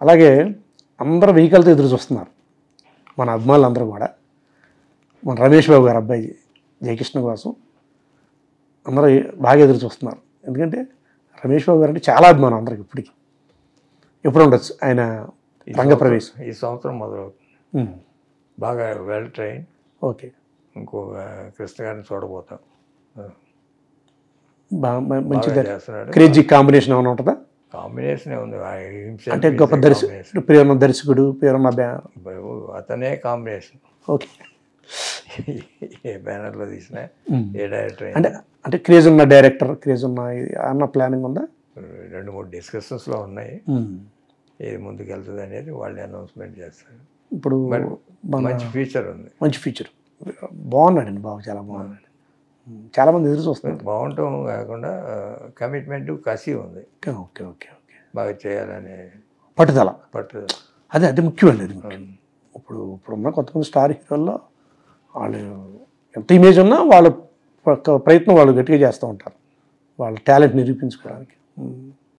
అలాగే అందరూ వెహికల్తో ఎదురు చూస్తున్నారు, మన అభిమానులు అందరూ కూడా. మన రమేష్ బాబు గారు అబ్బాయి జయకృష్ణ కోసం అందరూ బాగా ఎదురు చూస్తున్నారు. ఎందుకంటే రమేష్ బాబు గారు అంటే చాలా అభిమానం అందరికి ఇప్పటికీ. ఎప్పుడు ఉండొచ్చు ఆయన రంగప్రవేశం ఈ సంవత్సరం మొదలవుతుంది. బాగా వెల్ ట్రైన్. ఓకే, ఇంకొక కృష్ణ గారిని చూడబోతాం. మంచిగా చేస్తున్నాడు. క్రేజీ కాంబినేషన్ ఏమైనా ఉంటుందా? కాంబినేషన్ ఉంది, అంటే గొప్ప దర్శకుడు, పేరున్న దర్శకుడు, పేరున్న అతనే కాంబినేషన్. ఓకే, ఏ బ్యానర్లో తీసినా ఏ డైరెక్టర్ అంటే అంటే క్రేజ్ ఉన్న డైరెక్టర్, క్రేజ్ ఉన్న అన్న ప్లానింగ్ ఉందా? 2-3 డిస్కషన్స్లో ఉన్నాయి. ఏది ముందుకు వెళ్తుంది అనేది వాళ్ళు అనౌన్స్మెంట్ చేస్తారు. ఇప్పుడు మంచి ఫీచర్ ఉంది, మంచి ఫీచర్, బాగున్నాడండి బాబు, చాలా బాగున్నాడు. చాలామంది ఎదురు చూస్తున్నారు. బాగుంటాం కాకుండా కమిట్మెంట్, కసి ఉంది. ఓకే ఓకే ఓకే, బాగా చేయాలనే పట్టుదల. అదే అది ముఖ్యమండి, అది ముఖ్యం. ఇప్పుడున్న కొంతమంది స్టార్ హీరోల్లో వాళ్ళు ఎంత ఇమేజ్ ఉన్నా వాళ్ళ ప్రయత్నం వాళ్ళు గట్టిగా చేస్తూ ఉంటారు, వాళ్ళ టాలెంట్ నిరూపించుకోవడానికి.